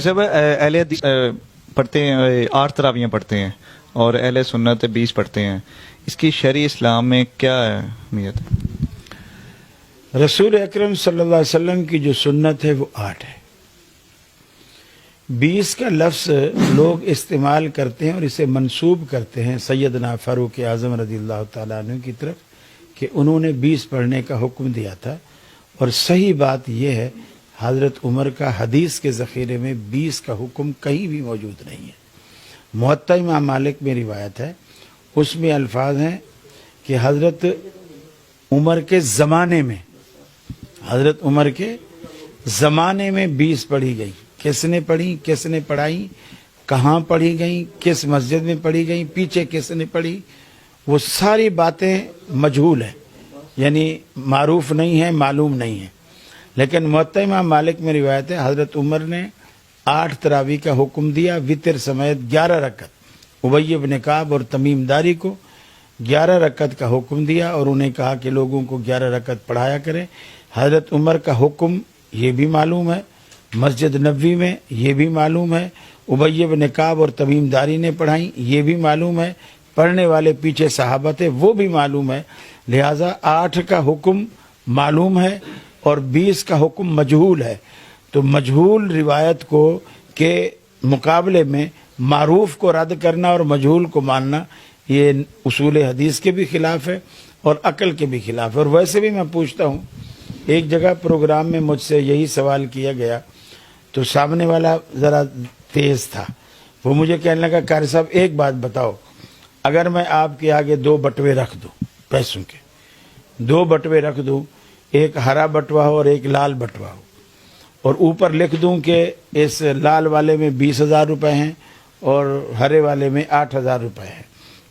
صاحب اہل حدیث پڑھتے ہیں 8 تراویحیں پڑھتے ہیں اور اہل سنت 20 پڑھتے ہیں، اس کی شرعی اسلام میں کیا اہمیت ہے؟ رسول اکرم صلی اللہ علیہ وسلم کی جو سنت ہے وہ 8 ہے۔ 20 کا لفظ لوگ استعمال کرتے ہیں اور اسے منسوب کرتے ہیں سیدنا فاروق اعظم رضی اللہ تعالیٰ عنہ کی طرف کہ انہوں نے 20 پڑھنے کا حکم دیا تھا، اور صحیح بات یہ ہے حضرت عمر کا حدیث کے ذخیرے میں 20 کا حکم کہیں بھی موجود نہیں ہے۔ موطا امام مالک میں روایت ہے، اس میں الفاظ ہیں کہ حضرت عمر کے زمانے میں 20 پڑھی گئی۔ کس نے پڑھی، کس نے پڑھائی، کہاں پڑھی گئیں، کس مسجد میں پڑھی گئیں، پیچھے کس نے پڑھی، وہ ساری باتیں مجہول ہیں، یعنی معروف نہیں ہیں، معلوم نہیں ہیں۔ لیکن موطا امام مالک میں روایت ہے حضرت عمر نے 8 تراویح کا حکم دیا، وطر سمیت 11 رکعت، ابی بن کعب اور تمیم داری کو 11 رکعت کا حکم دیا اور انہیں کہا کہ لوگوں کو 11 رکعت پڑھایا کریں۔ حضرت عمر کا حکم یہ بھی معلوم ہے، مسجد نبوی میں یہ بھی معلوم ہے، ابی بن کعب اور تمیم داری نے پڑھائیں یہ بھی معلوم ہے، پڑھنے والے پیچھے صحابہ تھے وہ بھی معلوم ہے، لہٰذا 8 کا حکم معلوم ہے اور 20 کا حکم مجہول ہے۔ تو مجہول روایت کو کے مقابلے میں معروف کو رد کرنا اور مجہول کو ماننا یہ اصول حدیث کے بھی خلاف ہے اور عقل کے بھی خلاف ہے۔ اور ویسے بھی میں پوچھتا ہوں، ایک جگہ پروگرام میں مجھ سے یہی سوال کیا گیا تو سامنے والا ذرا تیز تھا، وہ مجھے کہنے لگا قاری صاحب ایک بات بتاؤ، اگر میں آپ کے آگے 2 بٹوے رکھ دوں، پیسوں کے 2 بٹوے رکھ دوں، ایک ہرا بٹوا ہو اور ایک لال بٹوا ہو، اور اوپر لکھ دوں کہ اس لال والے میں 20,000 روپے ہیں اور ہرے والے میں 8,000 روپے ہیں،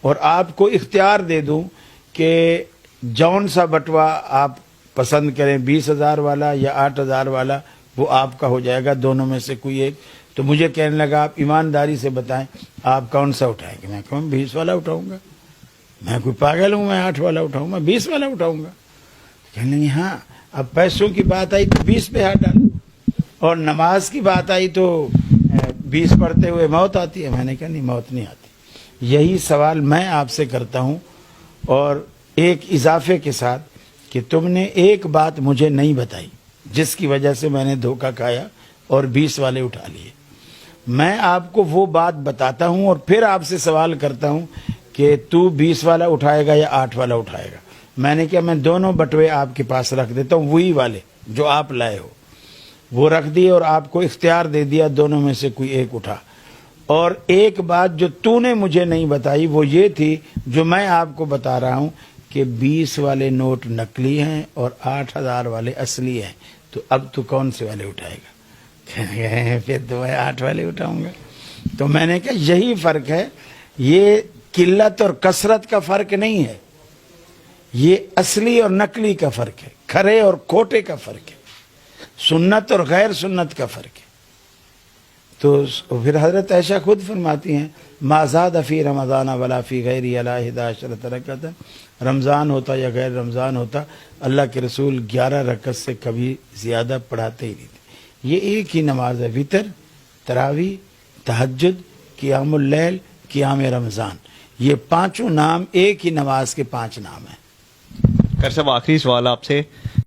اور آپ کو اختیار دے دوں کہ جون سا بٹوا آپ پسند کریں، 20,000 والا یا 8,000 والا، وہ آپ کا ہو جائے گا، دونوں میں سے کوئی ایک۔ تو مجھے کہنے لگا آپ ایمانداری سے بتائیں آپ کون سا اٹھائیں گے؟ میں کہوں 20 والا اٹھاؤں گا، میں کوئی پاگل ہوں میں 8 والا اٹھاؤں گا، 20 والا اٹھاؤں گا؟ کہنے لگے ہاں اب پیسوں کی بات آئی تو 20 پہ ہاتھ ڈالو، اور نماز کی بات آئی تو 20 پڑھتے ہوئے موت آتی ہے۔ میں نے کہا نہیں، موت نہیں آتی۔ یہی سوال میں آپ سے کرتا ہوں، اور ایک اضافے کے ساتھ کہ تم نے ایک بات مجھے نہیں بتائی جس کی وجہ سے میں نے دھوکہ کھایا اور 20 والے اٹھا لیے۔ میں آپ کو وہ بات بتاتا ہوں اور پھر آپ سے سوال کرتا ہوں کہ تو 20 والا اٹھائے گا یا 8 والا اٹھائے گا؟ میں نے کہا میں دونوں بٹوے آپ کے پاس رکھ دیتا ہوں، وہی والے جو آپ لائے ہو وہ رکھ دیے اور آپ کو اختیار دے دیا دونوں میں سے کوئی ایک اٹھا۔ اور ایک بات جو تو نے مجھے نہیں بتائی وہ یہ تھی جو میں آپ کو بتا رہا ہوں کہ 20 والے نوٹ نقلی ہیں اور 8,000 والے اصلی ہیں، تو اب تو کون سے والے اٹھائے گا؟ پھر تو میں 8 والے اٹھاؤں گا۔ تو میں نے کہا یہی فرق ہے، یہ قلت اور کثرت کا فرق نہیں ہے، یہ اصلی اور نقلی کا فرق ہے، کھرے اور کھوٹے کا فرق ہے، سنت اور غیر سنت کا فرق ہے۔ تو پھر حضرت عائشہ خود فرماتی ہیں ما زاد فی رمضان ولا فی غیر علی 11 رکعت، رمضان ہوتا یا غیر رمضان ہوتا اللہ کے رسول 11 رکعت سے کبھی زیادہ پڑھاتے ہی نہیں تھے۔ یہ ایک ہی نماز ہے، وطر، تراویح، تہجد، قیام اللیل، قیام رمضان، یہ 5 نام ایک ہی نماز کے 5 نام ہیں۔ قاری صاحب آخری سوال آپ سے